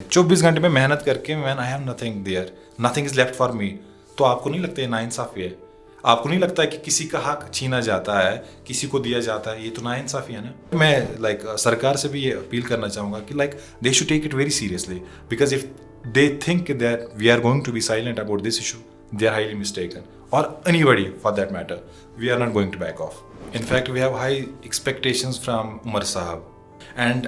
24 घंटे में मेहनत करके man I have nothing there, nothing is left for me. तो आपको नहीं लगता ये नाइंसाफी है? आपको नहीं लगता है कि किसी का हक छीना जाता है, किसी को दिया जाता है? ये तो नाइंसाफी है ना। मैं सरकार से भी ये अपील करना चाहूँगा कि they should take it very seriously, because if they think that we are going to be silent about this issue, they are highly mistaken. Or anybody for that matter, we are not going to back off. In fact, we have high expectations from Umar Sahab, and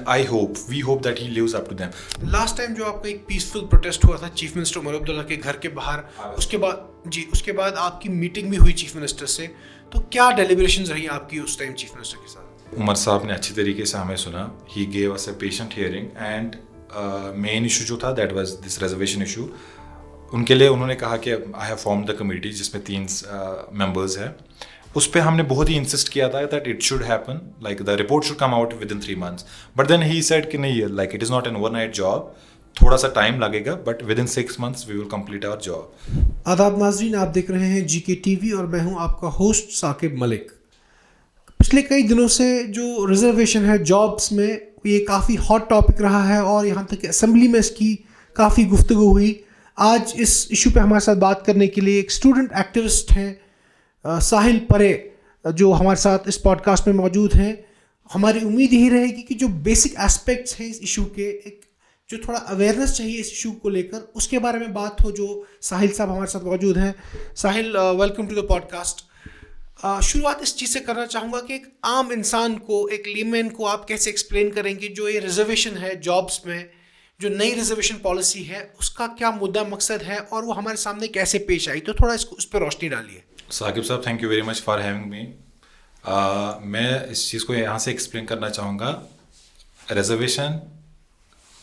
we hope that he lives up to them. Last time जो आपका एक peaceful protest हुआ था chief minister Omar Abdullah के घर के बाहर, उसके बाद आपकी मीटिंग भी हुई चीफ मिनिस्टर से, तो क्या डेलिब्रेशंस रही आपकी उस टाइम चीफ मिनिस्टर के साथ? उमर साहब ने अच्छी तरीके से हमें सुना. He gave us a patient hearing, and main issue जो था that was this reservation issue. उनके लिए उन्होंने कहा कि I have form the committee जिसमें 3 मेंबर्स हैं. उस पर हमने बहुत ही इंसिस्ट किया था that it should happen, like the report should come out within 3 months. But then he said कि नहीं, like it is not an overnight job, थोड़ा सा टाइम लगेगा, but within 6 months we will complete our job. आदाब नाजरीन, आप देख रहे हैं जीके टीवी और मैं हूं आपका होस्ट साकिब मलिक. पिछले कई दिनों से जो रिजर्वेशन है जॉब्स में, ये काफ़ी हॉट टॉपिक रहा है और यहाँ तक कि असेंबली में इसकी काफ़ी गुफ्तगू हुई. आज इस इशू पे हमारे साथ बात करने के लिए एक स्टूडेंट एक्टिविस्ट हैं साहिल परे, जो हमारे साथ इस पॉडकास्ट में मौजूद हैं. हमारी उम्मीद यही रहेगी कि जो बेसिक एस्पेक्ट्स हैं इस इशू के, एक जो थोड़ा अवेयरनेस चाहिए इस इशू को लेकर, उसके बारे में बात हो. जो साहिल साहब हमारे साथ मौजूद हैं. साहिल, वेलकम टू द पॉडकास्ट. शुरुआत इस चीज़ से करना चाहूँगा कि एक आम इंसान को, एक लीमैन को आप कैसे एक्सप्लेन करेंगे जो ये रिजर्वेशन है जॉब्स में, जो नई रिजर्वेशन पॉलिसी है, उसका क्या मुद्दा मकसद है और वो हमारे सामने कैसे पेश आई? तो थोड़ा इसको उस पर रोशनी डालिए. साकिब साहब, thank you very much for having me. मैं इस चीज़ को यहाँ से एक्सप्लेन करना चाहूँगा. रिजर्वेशन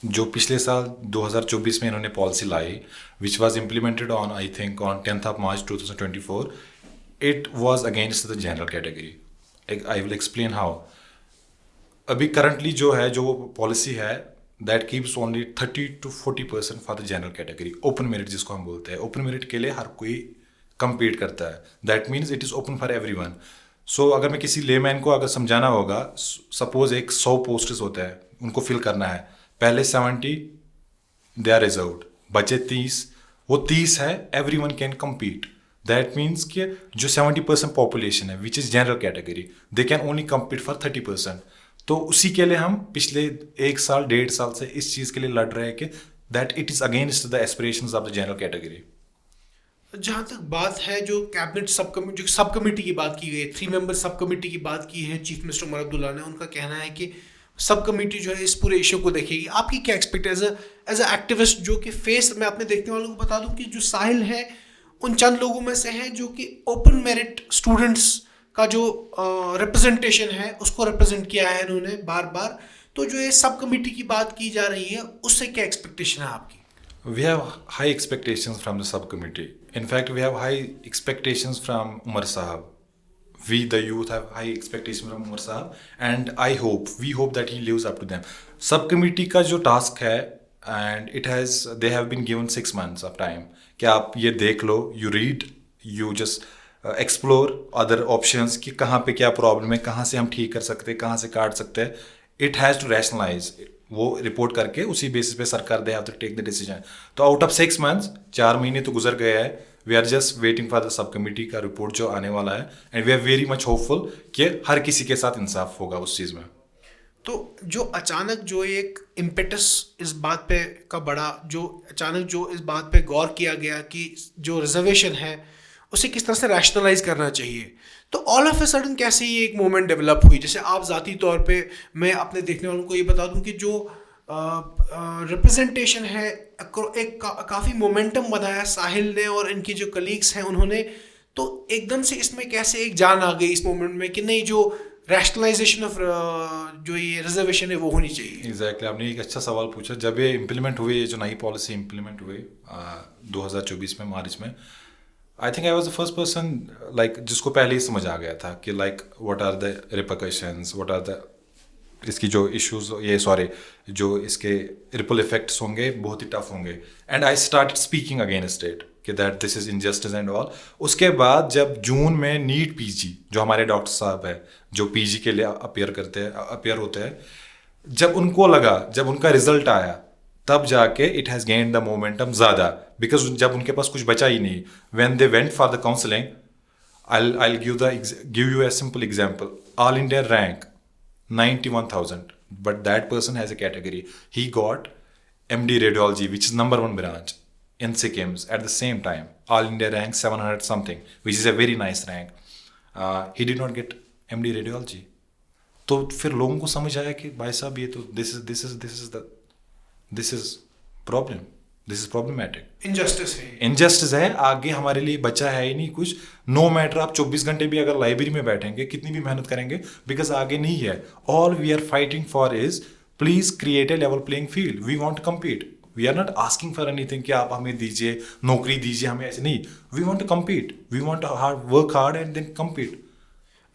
जो पिछले साल 2024 में इन्होंने policy lie, which was implemented on I think on 10th March 2024, it was against the general category. I will explain how. अभी currently जो पॉलिसी है that keeps only 30 to 40% for the general category. Open merit जिसको हम बोलते हैं. Open merit के लिए हर कोई compete करता है. That means it is open for everyone. So अगर मैं किसी लेमैन को अगर समझाना होगा, suppose एक 100 पोस्ट्स होते हैं, उनको फिल करना है. पहले 70 they are reserved, बचे 30, वो 30 है, everyone can compete. That means कि जो 70% पॉपुलेशन है which is general category, they can only compete for 30%. तो उसी के लिए हम पिछले 1 साल 1.5 साल से इस चीज़ के लिए लड़ रहे हैं कि that it is against the aspirations of the general category. जहाँ तक बात है जो कैबिनेट सब कमेटी की बात की गई, 3 मेंबर सब कमेटी की बात की है चीफ मिनिस्टर उमर अब्दुल्ला ने, उनका कहना है कि सब कमेटी जो है इस पूरे इशू को देखेगी. आपकी क्या एक्सपेक्ट एज अ एक्टिविस्ट, जो कि फेस, मैं अपने देखने वालों को बता दूं कि जो साहिल है उन चंद लोगों में से हैं जो कि ओपन मेरिट स्टूडेंट्स का जो रिप्रेजेंटेशन है उसको रिप्रेजेंट किया है इन्होंने बार बार. तो जो ये सब कमेटी की बात की जा रही है, उससे क्या एक्सपेक्टेशन है आपकी? We have high expectations from the subcommittee. In fact, we have high expectations from Umar Sahab. We, the youth, have high expectations from Umar Sahab, and we hope that he lives up to them. Subcommittee का जो task है, and they have been given 6 months of time. कि आप ये देख लो, you read, you just explore other options कि कहाँ पे क्या प्रॉब्लम है, कहाँ से हम ठीक कर सकते हैं, कहाँ से काट सकते हैं. It has to rationalize. वो रिपोर्ट करके उसी बेसिस पे सरकार they have to take the decision. तो आउट ऑफ 6 months 4 महीने तो गुजर गए हैं. We are just waiting for the sub committee का रिपोर्ट जो आने वाला है, and we are very much hopeful कि हर किसी के साथ इंसाफ होगा उस चीज़ में. तो जो अचानक जो एक इम्पेटस इस बात पे का बड़ा, जो अचानक जो इस बात पे गौर किया गया कि जो रिजर्वेशन है उसे किस तरह से रैशनलाइज करना चाहिए, तो ऑल ऑफ ए सडन कैसे ये एक मोमेंट डेवलप हुई? जैसे आप ज़ाती तौर पे, मैं अपने देखने वालों को ये बता दूं कि जो रिप्रेजेंटेशन है, एक काफ़ी मोमेंटम बनाया साहिल ने और इनके जो कलीग्स हैं उन्होंने. तो एकदम से इसमें कैसे एक जान आ गई इस मोमेंट में कि नहीं, जो रैशनलाइजेशन ऑफ जो ये रिजर्वेशन है वो होनी चाहिए? एग्जैक्टली, आपने एक अच्छा सवाल पूछा. जब ये इम्प्लीमेंट हुई, ये जो नई पॉलिसी इम्प्लीमेंट हुई 2024 में मार्च में, I think I was the first person जिसको पहले ही समझ आ गया था कि what are the repercussions, what are the इसकी जो इश्यूज, जो इसके रिपल इफेक्ट्स होंगे बहुत ही टफ होंगे. And I started speaking against it कि that this is injustice and all. उसके बाद जब जून में नीट पीजी, जो हमारे डॉक्टर साहब है जो पीजी के लिए अपियर होते हैं, जब उनको लगा, जब उनका रिजल्ट आया, तब जाके it has gained the momentum ज़्यादा, बिकॉज जब उनके पास कुछ बचा ही नहीं, when they went for the counselling, I'll give you a simple example. All India rank 91,000, but that person has a category. He got MD Radiology, which is number one branch in Sikkims at the same time. All India rank 700 something, which is a very nice rank. He did not get MD Radiology. तो फिर लोगों को समझ आया कि भाई साहब ये तो this is problem, this is problematic, injustice है, आगे हमारे लिए बचा है ही नहीं कुछ। नो मैटर आप 24 घंटे भी अगर लाइब्रेरी में बैठेंगे, कितनी भी मेहनत करेंगे, बिकॉज आगे नहीं है। All we are fighting for is please create a level playing field, we want to compete, we are not asking for anything कि आप हमें दीजिए नौकरी दीजिए, हमें ऐसे नहीं, we want to compete, we want to work hard and then compete.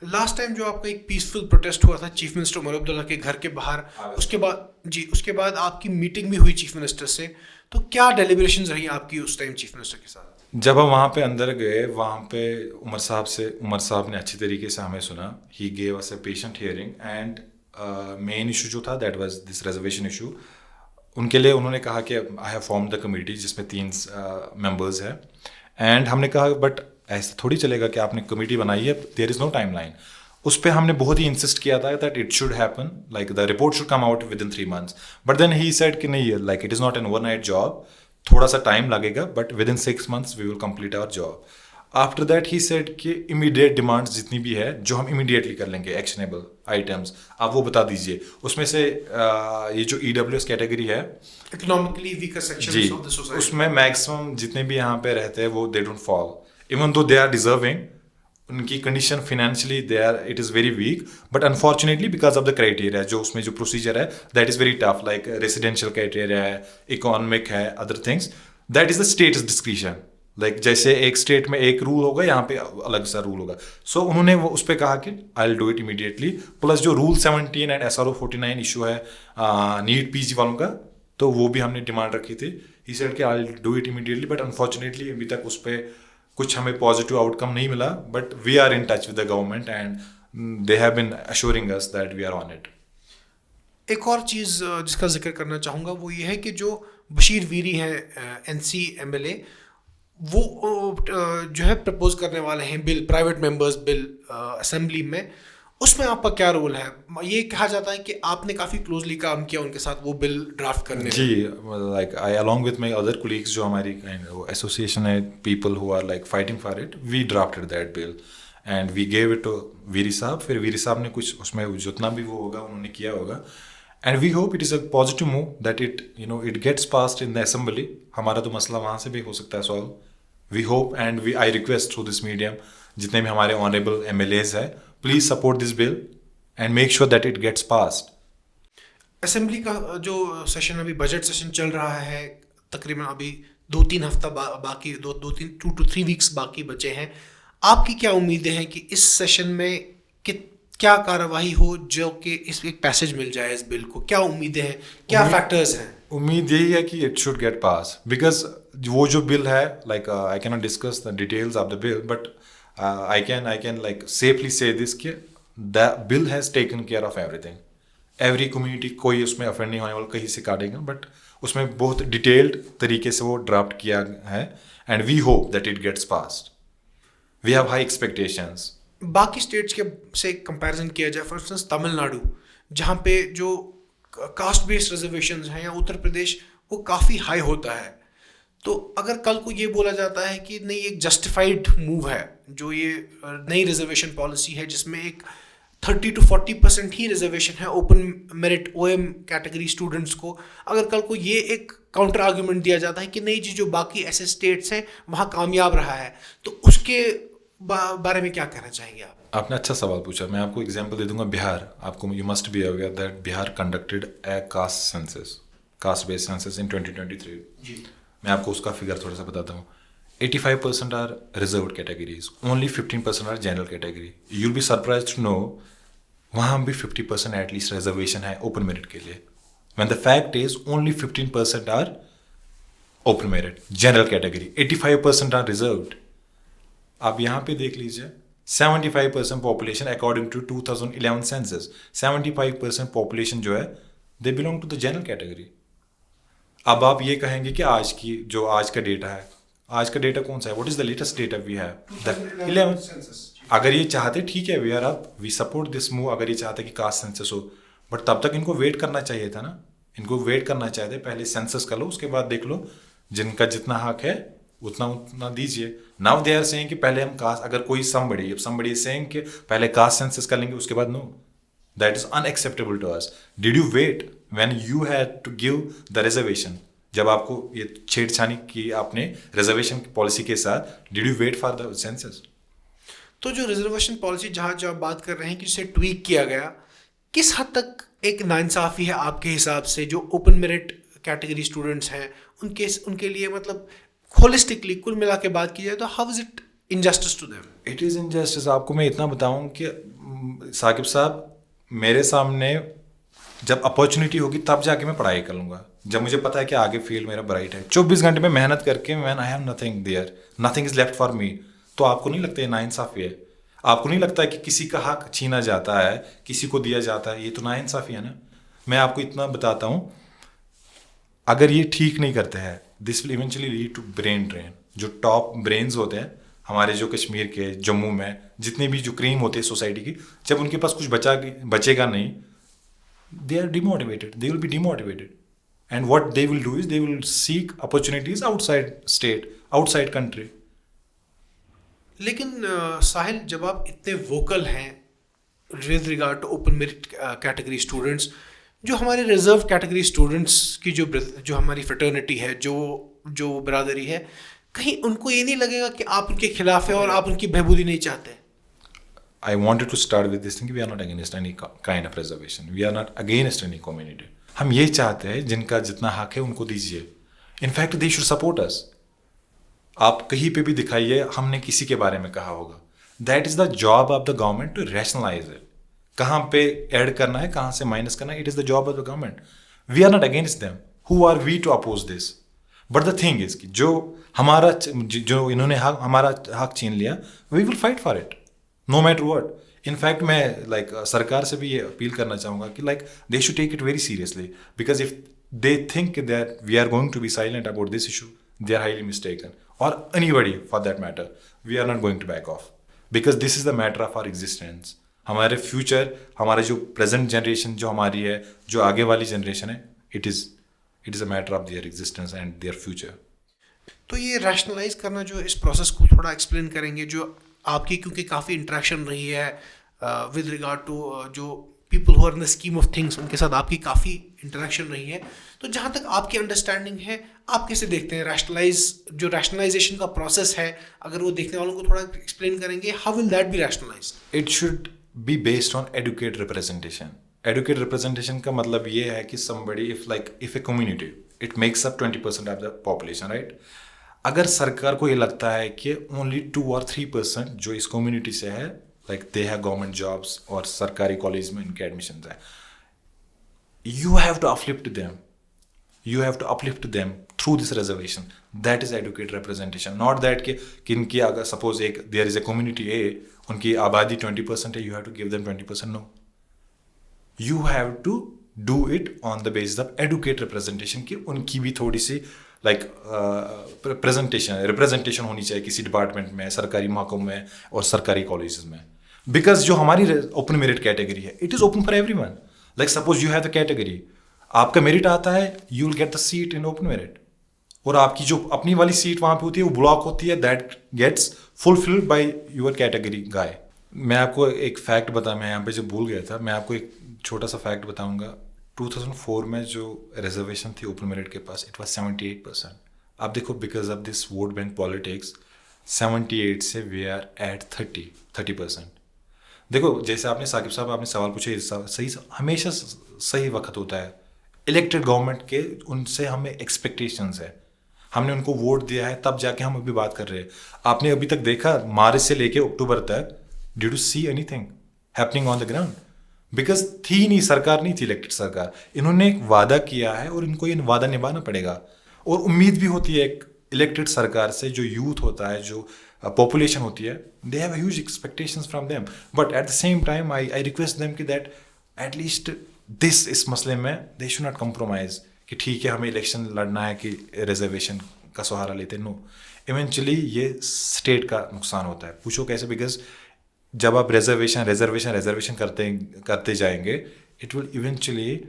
Last time जो आपका एक पीसफुल प्रोटेस्ट हुआ था चीफ मिनिस्टर उमर अब्दुल्ला के घर के बाहर, उसके बाद आपकी मीटिंग भी हुई चीफ मिनिस्टर से, तो क्या डेलिब्रेशंस रही आपकी उस टाइम चीफ मिनिस्टर के साथ? जब हम वहाँ पे अंदर गए, वहाँ पे उमर साहब ने अच्छी तरीके से हमें सुना। He gave us a patient hearing and main issue जो था that was this reservation issue. उनके लिए उन्होंने कहा कि I have form the committee जिसमें 3 मेंबर्स है, एंड हमने कहा बट ऐसा थोड़ी चलेगा कि आपने कमेटी बनाई है, there is no timeline. उस पर हमने बहुत ही इंसिस्ट किया था that it should happen, like the report should come out within 3 months, but then he said कि नहीं, like it is not an overnight job, थोड़ा सा टाइम लगेगा, but within 6 months we will complete our job. After that he said कि immediate demands जितनी भी है जो हम इमीडिएटली कर लेंगे, एक्शनेबल आइटम्स आप वो बता दीजिए। उसमें से ये जो EWS कैटेगरी है, economically weaker sections of the society, उसमें मैक्सिमम जितने भी यहाँ पे रहते हैं वो they don't fall, even though they are deserving, उनकी condition financially it is very weak, but unfortunately because of the criteria, जो उसमें जो प्रोसीजर है that is very tough, like residential criteria है, इकोनॉमिक है, other things, that is the state's discretion. Like जैसे एक state में एक रूल होगा, यहाँ पे अलग सा रूल होगा। सो उन्होंने वो उस पर कहा कि I will do it immediately. Plus जो रूल 17 एंड SRO 49 इशू है नीट PG वालों का, तो वो भी हमने डिमांड रखी थी। ही सेड कि I will do it immediately, but unfortunately अभी तक उस पर कुछ हमें पॉजिटिव आउटकम नहीं मिला, but we are in touch with the government and they have been assuring us that we are on it. एक और चीज़ जिसका जिक्र करना चाहूँगा वो ये है कि जो बशीर वीरी हैं NC MLA, वो जो है प्रपोज करने वाले हैं bill, private members bill assembly में, उसमें आपका क्या रोल है? ये कहा जाता है कि आपने काफ़ी क्लोजली काम किया उनके साथ वो बिल ड्राफ्ट करने में। जी, like I along with my other colleagues, जो हमारी एसोसिएशन है, people who are like fighting for it, we drafted that bill and we gave it to Veeri sahab. फिर वीरी साहब ने कुछ उसमें जितना भी वो होगा उन्होंने किया होगा, and we hope it is a positive move that it gets passed in the assembly. हमारा तो मसला वहाँ से भी हो सकता है solve, we hope and I request through this medium जितने भी हमारे ऑनरेबल MLAs है, please support this bill and make sure that it gets passed. Assembly का जो सेशन अभी बजट सेशन चल रहा है, तकरीबन अभी 2-3 हफ्ता बाकी 2 to 3 वीक्स बाकी बचे हैं। आपकी क्या उम्मीदें हैं कि इस सेशन में क्या कार्रवाई हो जो कि इस एक पैसेज मिल जाए इस बिल को? क्या उम्मीदें हैं, क्या फैक्टर्स हैं? उम्मीद यही है कि it should get pass, because वो जो बिल है, like I can not discuss the details of the bill, but I can like safely say this कि the bill has taken care of everything. Every community, कोई उसमें offend नहीं होने वाला, कहीं से काटेगा, but उसमें बहुत डिटेल्ड तरीके से वो ड्राफ्ट किया है and we hope that it gets passed. We have high expectations. बाकी स्टेट्स के से कंपैरिजन किया जाए, फॉर इंस्टेंस तमिलनाडु, जहाँ पे जो कास्ट बेस्ड रिजर्वेशंस हैं, या उत्तर प्रदेश, वो काफ़ी हाई होता है। तो अगर कल को ये बोला जाता है कि नहीं, एक जस्टिफाइड मूव है जो ये नई रिजर्वेशन पॉलिसी है जिसमें एक 30 to 40% ही रिजर्वेशन है open merit OM category students को, अगर कल को ये एक काउंटर आर्ग्यूमेंट दिया जाता है कि नहीं जी, जो बाकी ऐसे स्टेट्स हैं वहाँ कामयाब रहा है, तो उसके बारे में क्या कहना चाहेंगे आप? आपने अच्छा सवाल पूछा। मैं आपको एग्जांपल दे दूंगा बिहार। आपको you must be aware that Bihar conducted a caste based census in 2023। जी, मैं आपको उसका फिगर थोड़ा सा बताता हूँ। 85% are reserved categories, only 15% are general category. You will be surprised to know वहाँ भी 50% एटलीस्ट रिजर्वेशन है ओपन मेरिट के लिए, when the fact is only 15% are open merit general category, 85% are reserved. आप यहाँ पे देख लीजिए, 75% population according to 2011 census, 75% population जो है they belong to the general category. अब आप ये कहेंगे कि आज का डेटा है, आज का डेटा कौन सा है? What is the latest data we have? The 11। अगर ये चाहते, ठीक है, वी सपोर्ट दिस मूव, अगर ये चाहते कि कास्ट सेंसस हो, बट तब तक इनको वेट करना चाहिए था ना। इनको वेट करना चाहिए था, पहले सेंसस कर लो, उसके बाद देख लो जिनका जितना हक है उतना उतना दीजिए। नाउ दे आर सेइंग कि पहले हम कास्ट, अगर कोई समबडी सेइंग कि पहले कास्ट सेंसस कर लेंगे उसके बाद, no, that is unacceptable to us. Did you wait when you had to give the reservation? जब आपको ये छेड़छानी की आपने रिजर्वेशन पॉलिसी के साथ, did you wait for the census? तो जो रिजर्वेशन पॉलिसी जहाँ जो आप बात कर रहे हैं कि जिसे ट्वीक किया गया, किस हद तक एक नाइंसाफ़ी है आपके हिसाब से जो ओपन मेरिट कैटेगरी स्टूडेंट्स हैं उनके लिए, मतलब होलिस्टिकली कुल मिला के बात की जाए तो how is it injustice to them? It is injustice. आपको मैं इतना बताऊं कि साकिब साहब, मेरे सामने जब अपॉर्चुनिटी होगी तब जाके मैं पढ़ाई कर लूँगा, जब मुझे पता है कि आगे फील्ड मेरा ब्राइट है। 24 घंटे में मेहनत करके man I have nothing there, nothing is left for me. तो आपको नहीं लगता ये नाइंसाफ़ी है? आपको नहीं लगता है कि किसी का हक छीना जाता है, किसी को दिया जाता है? ये तो नाइंसाफ़ी है ना। मैं आपको इतना बताता हूँ, अगर ये ठीक नहीं करते हैं, this will eventually lead to brain drain. जो टॉप ब्रेन्स होते हैं हमारे, जो कश्मीर के, जम्मू में जितने भी जो क्रीम होते हैं सोसाइटी की, जब उनके पास कुछ बचेगा नहीं, they are demotivated, they will be demotivated, and what they will do is they will seek opportunities outside state, outside country. लेकिन साहिल, जब आप इतने वोकल हैं with regard to open merit category students, जो हमारे रिजर्व कैटेगरी स्टूडेंट्स की जो हमारी फ्रेटर्निटी है, जो बरादरी है, कहीं उनको ये नहीं लगेगा कि आप उनके खिलाफ हैं और आप उनकी बहबूदी नहीं चाहते? I wanted to start with this thing, we are not against any kind of reservation, we are not against any community. हम ये चाहते हैं जिनका जितना हक है उनको दीजिए। In fact they should support us. आप कहीं पे भी दिखाइए हमने किसी के बारे में कहा होगा। That is the job of the government to rationalise it. कहाँ पे ऐड करना है, कहाँ से माइनस करना है, it is the job of the government. We are not against them, who are we to oppose this? But the thing is कि जो इन्होंने हमारा हक छीन लिया, we will fight for it no matter what. In fact मैं सरकार से भी ये अपील करना चाहूँगा कि they should take it very seriously, because if they think that we are going to be silent about this issue, they are highly mistaken, और anybody for that matter. We are not going to back off, because this is the matter of our existence. हमारे future, हमारे जो present generation जो हमारी है, जो आगे वाली जनरेशन है, it is a matter of their existence and their future. तो ये रैशनलाइज करना, जो इस प्रोसेस को थोड़ा एक्सप्लेन करेंगे, जो आपकी क्योंकि काफ़ी इंटरेक्शन रही है विद रिगार्ड टू जो people who are in the scheme of things, उनके साथ आपकी काफ़ी इंटरेक्शन रही है, तो जहाँ तक आपकी अंडरस्टैंडिंग है, आप कैसे देखते हैं रैशनलाइजेशन का प्रोसेस है? अगर वो देखने वालों को थोड़ा एक्सप्लेन करेंगे, how will that be rationalise? It should be based on adequate representation. Adequate representation का मतलब ये है कि somebody if a community it makes up 20% of the population, right? अगर सरकार को ये लगता है कि ओनली 2 or 3% जो इस कम्युनिटी से है, दे हैव गवर्नमेंट जॉब्स और सरकारी कॉलेज में इनके एडमिशन है, you have to uplift them through this reservation. That is adequate representation, not that कि इनकी, अगर suppose there is a community A, उनकी आबादी 20% है, you have to give them 20%। No, you have to do it on the basis of adequate representation, कि उनकी भी थोड़ी सी रिप्रेजेंटेशन होनी चाहिए किसी डिपार्टमेंट में, सरकारी महकमों में और सरकारी कॉलेजेस में। बिकॉज जो हमारी ओपन मेरिट कैटेगरी है, it is open for everyone. Suppose you have the category, आपका मेरिट आता है, you will get the seat in open merit, और आपकी जो अपनी वाली सीट वहाँ पे होती है वो ब्लॉक होती है, that gets fulfilled by your category guy. मैं आपको एक फैक्ट मैं यहाँ पे जो भूल गया था, मैं आपको एक छोटा सा फैक्ट बताऊंगा। 2004 में जो रिजर्वेशन थी ओपन मेरिट के पास, इट वाज 78%। आप देखो, because of this vote bank politics, 78 से वी आर एट 30%। देखो, जैसे आपने साकिब साहब आपने सवाल पूछे, सही हमेशा सही वक्त होता है। इलेक्टेड गवर्नमेंट के उनसे हमें एक्सपेक्टेशंस है, हमने उनको वोट दिया है, तब जाके हम अभी बात कर रहे हैं। आपने अभी तक देखा मार्च से लेके अक्टूबर तक, did you see anything happening on the ground? Because थी नहीं, सरकार नहीं थी इलेक्टेड सरकार। इन्होंने एक वादा किया है और इनको ये वादा निभाना पड़ेगा, और उम्मीद भी होती है एक इलेक्टेड सरकार से। जो यूथ होता है, जो पॉपुलेशन होती है, they have huge expectations from them, but at the same time I request them कि दैट एटलीस्ट इस मसले में दे शुड नॉट कम्प्रोमाइज, कि ठीक है हमें इलेक्शन लड़ना है कि रिजर्वेशन का सहारा लेते, नो, इवेंचुअली ये स्टेट का नुकसान होता है। पूछो कैसे? बिकॉज जब आप रिजर्वेशन करते जाएंगे, it will eventually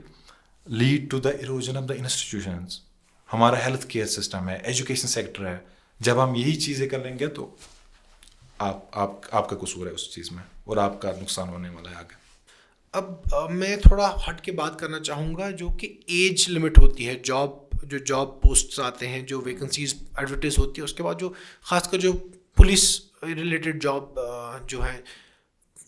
lead to the erosion of the institutions. हमारा हेल्थ केयर सिस्टम है, एजुकेशन सेक्टर है, जब हम यही चीज़ें कर लेंगे तो आपका कसूर है उस चीज़ में और आपका नुकसान होने वाला है आगे। अब मैं थोड़ा हट के बात करना चाहूँगा, जो कि एज लिमिट होती है, जॉब पोस्ट्स आते हैं, जो वैकेंसीज एडवर्टाइज होती है, उसके बाद जो खासकर जो पुलिस रिलेटेड जॉब जो है,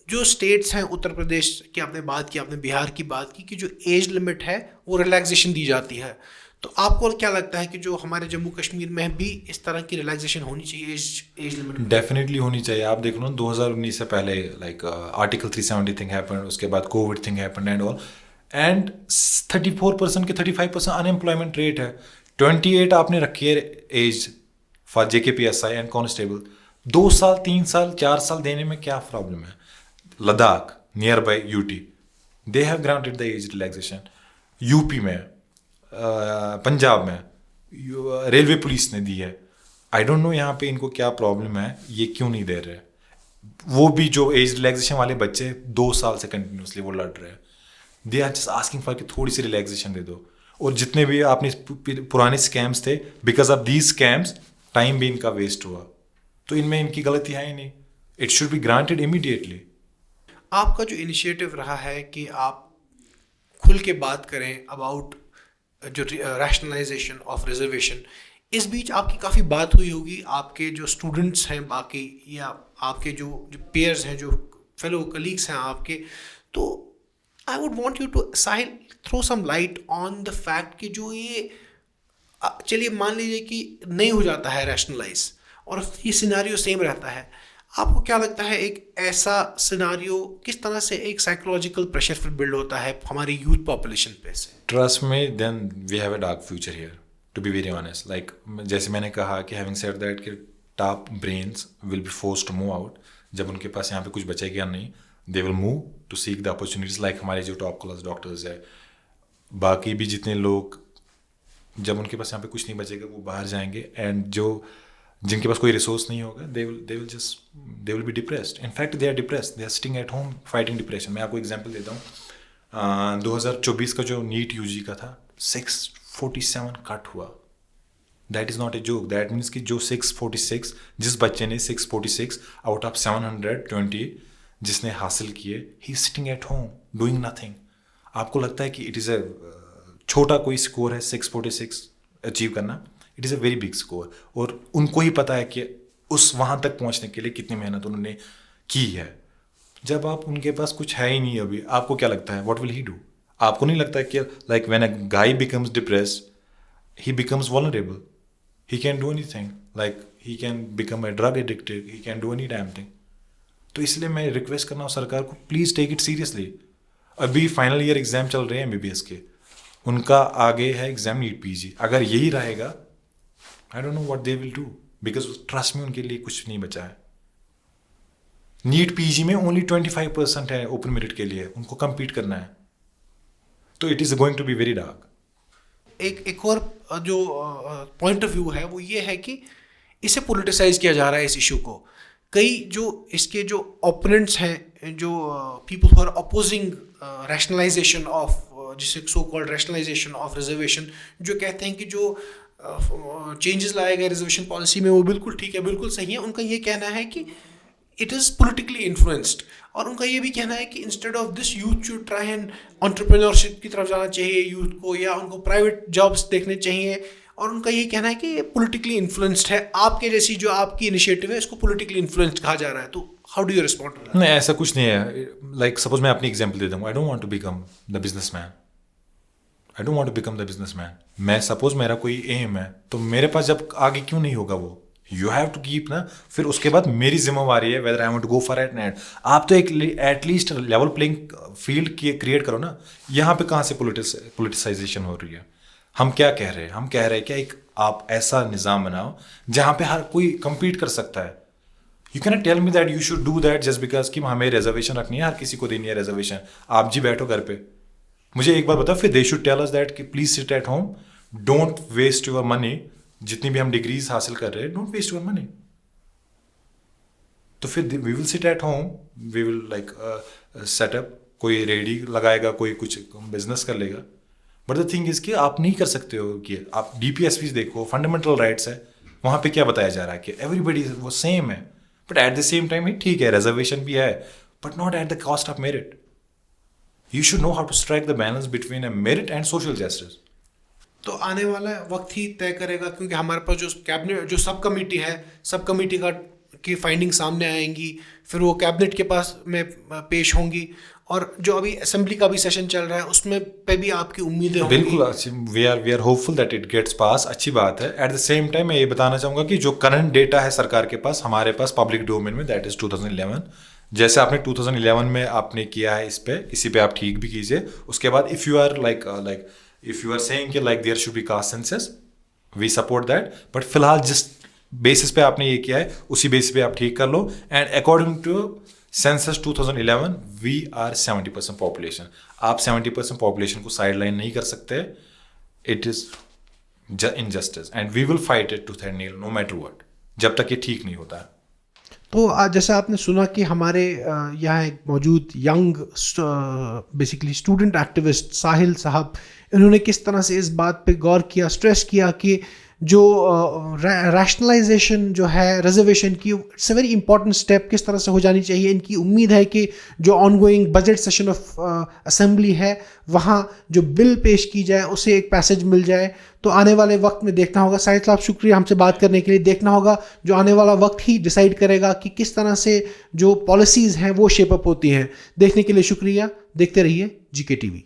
जो स्टेट्स हैं, उत्तर प्रदेश की आपने बात की, आपने बिहार की बात की, कि जो एज लिमिट है वो रिलैक्सेशन दी जाती है। तो आपको क्या लगता है कि जो हमारे जम्मू कश्मीर में भी इस तरह की रिलैक्सेशन होनी चाहिए एज लिमिट? डेफिनेटली होनी चाहिए। आप देख लो 2019 से पहले लाइक आर्टिकल 370 थिंग हैपेंड, उसके बाद Covid thing happened and all, and 34% के 35% अनएम्प्लॉयमेंट रेट है। 28 आपने रखी है age for JKPSI and constable. 2 साल 3 साल 4 साल देने में क्या प्रॉब्लम है? Ladakh near by UT, they have granted the age relaxation. UP में, पंजाब में रेलवे पुलिस ने दी है। आई डोंट नो यहाँ पे इनको क्या प्रॉब्लम है, ये क्यों नहीं दे रहे। वो भी जो एज रिलैक्सेशन वाले बच्चे 2 साल से कंटिन्यूसली वो लड़ रहे हैं, they are just asking for कि थोड़ी सी रिलैक्सेशन दे दो। और जितने भी आपने पुराने स्कैम्स थे, because of these scams time भी इनका वेस्ट हुआ, तो इनमें इनकी गलती है ही नहीं। It should be granted immediately. आपका जो इनिशिएटिव रहा है कि आप खुल के बात करें अबाउट जो रैशनलाइजेशन ऑफ रिजर्वेशन, इस बीच आपकी काफ़ी बात हुई होगी आपके जो स्टूडेंट्स हैं बाकी, या आपके जो पेयर्स हैं, जो फेलो कलीग्स हैं आपके, तो I would want you to Sahil throw some light on the fact कि जो ये चलिए मान लीजिए कि नहीं हो जाता है रैशनलाइज और ये सिनारियो सेम रहता है, आपको क्या लगता है एक ऐसा सिनारियो किस तरह से एक साइकोलॉजिकल प्रेशर फिर बिल्ड होता है हमारी यूथ पॉपुलेशन पे से? ट्रस्ट में then we have a dark future here, to be very honest. Like जैसे मैंने कहा कि हैविंग सेड दैट कि top brains will be forced to move out. जब उनके पास यहाँ पे कुछ बचेगा नहीं, they will move to seek the opportunities. Like हमारे जो टॉप क्लास डॉक्टर्स है, बाकी भी जितने लोग, जब उनके पास यहाँ पे कुछ नहीं बचेगा वो बाहर जाएंगे, एंड जो जिनके पास कोई रिसोर्स नहीं होगा they will be depressed. In fact they are depressed, they are sitting at home fighting depression. मैं आपको एग्जांपल देता हूँ, 2024 का जो नीट UG का था, 647 कट हुआ। That is not a joke. That means कि जो 646, जिस बच्चे ने 646 आउट ऑफ 720 जिसने हासिल किए, he is sitting at home doing nothing. आपको लगता है कि इट इज़ अ छोटा कोई स्कोर है 646 अचीव करना? It is a very big score. और उनको ही पता है कि उस वहाँ तक पहुँचने के लिए कितनी मेहनत उन्होंने की है। जब आप उनके पास कुछ है ही नहीं अभी, आपको क्या लगता है व्हाट विल ही डू? आपको नहीं लगता कि like when a guy becomes depressed, he becomes vulnerable, he can do anything, like he can become a drug addicted, he can do any damn thing. तो इसलिए मैं रिक्वेस्ट करना हूँ सरकार को, प्लीज़ टेक इट सीरियसली। अभी final year exam चल रहे हैं MBBS के, उनका आगे है एग्जाम नीट PG। अगर यही रहेगा, I don't know what they will do, because trust में उनके लिए कुछ नहीं बचा है। नीट PG में ओनली 25% है ओपन मेरिट के लिए, उनको compete करना है, तो it is going to be very dark. एक और जो पॉइंट ऑफ व्यू है वो ये है कि इसे पोलिटिसाइज किया जा रहा है इस इशू को। कई जो इसके जो ओपोनेंट्स हैं, जो people who are opposing rationalisation of, जिसे so called rationalisation of reservation, जो कहते हैं कि जो चेंजेस लाए गए रिजर्वेशन पॉलिसी में वो बिल्कुल ठीक है, बिल्कुल सही है। उनका ये कहना है कि इट इज़ पोलिटिकली इन्फ्लुएंस्ड, और उनका ये भी कहना है कि instead of this youth should try and entrepreneurship की तरफ जाना चाहिए यूथ को, या उनको प्राइवेट जॉब्स देखने चाहिए। और उनका ये कहना है कि ये पोलिटिकली इन्फ्लुएंस्ड है। आपके जैसी जो आपकी इनिशिएटिव है इसको पोलिटिकली इन्फ्लुएंस्ड कहा जा रहा है, तो how do you respond to that? नहीं, ऐसा कुछ नहीं है। लाइक सपोज मैं अपनी एग्जांपल दे दूँ, I don't want to become the businessman, I don't want to become the businessman. मैं सपोज मेरा कोई एम है, तो मेरे पास जब आगे क्यों नहीं होगा वो, यू हैव टू कीप ना। फिर उसके बाद मेरी जिम्मेवारी है whether I want to go for at net. आप तो एक at least level playing field create करो ना। यहाँ पे कहाँ से पोलिटिसाइजेशन हो रही है? हम क्या कह रहे हैं? हम कह रहे हैं कि एक आप ऐसा निज़ाम बनाओ जहाँ पे हर कोई compete कर सकता है। You can tell me that you should do that just because कि हमें रिजर्वेशन रखनी है, हर किसी को देनी है रिजर्वेशन, आप जी बैठो घर पे। मुझे एक बात बताओ, फिर they should tell us that कि please sit at home, don't waste your money, जितनी भी हम डिग्रीज हासिल कर रहे हैं, डोंट वेस्ट योर मनी। तो फिर we will sit at home, we will like setup, कोई रेडी लगाएगा, कोई कुछ बिजनेस कर लेगा। बट द थिंग इज कि आप नहीं कर सकते हो कि आप डीपीएसपी देखो, फंडामेंटल राइट्स है, वहाँ पे क्या बताया जा रहा है कि एवरीबडी वो सेम है, but at the same time ठीक है रिजर्वेशन भी है, but not at the cost of merit. You should know how to strike the balance between a merit and social justice. तो आने वाला वक्त ही तय करेगा, क्योंकि हमारे पास जो कैबिनेट जो सब कमेटी है, सब कमेटी की फाइंडिंग सामने आएंगी, फिर वो कैबिनेट के पास में पेश होंगी, और जो अभी असेंबली का भी सेशन चल रहा है उसमें पे भी आपकी उम्मीदें होंगी। बिल्कुल, we are hopeful that it gets pass, अच्छी बात है। एट द सेम टाइम मैं ये बताना चाहूँगा कि जो करंट डेटा है सरकार के पास, हमारे पास पब्लिक डोमेन में, दैट इज़ 2011। जैसे आपने 2011 में आपने किया है इसी पे आप ठीक भी कीजिए। उसके बाद if you are if you are saying कि like there should be caste census, we support that, but फिलहाल जिस बेसिस पे आपने ये किया है उसी बेसिस पे आप ठीक कर लो। And according to census 2011 we are 70% population. आप 70% पॉपुलेशन को साइड लाइन नहीं कर सकते। It is injustice and we will fight it tooth and nail no matter what, जब तक ये ठीक नहीं होता है। तो आज जैसे आपने सुना कि हमारे यहाँ एक मौजूद यंग बेसिकली स्टूडेंट एक्टिविस्ट साहिल साहब, इन्होंने किस तरह से इस बात पे गौर किया, स्ट्रेस किया कि जो रैशनलाइजेशन जो है रिजर्वेशन की, it's a very important step, किस तरह से हो जानी चाहिए। इनकी उम्मीद है कि जो ongoing budget session of assembly है वहाँ जो बिल पेश की जाए उसे एक पैसेज मिल जाए। तो आने वाले वक्त में देखना होगा। साहिल साहब शुक्रिया हमसे बात करने के लिए। देखना होगा, जो आने वाला वक्त ही डिसाइड करेगा कि किस तरह से जो पॉलिसीज़ हैं वो शेप अप होती हैं। देखने के लिए शुक्रिया। देखते रहिए GK TV।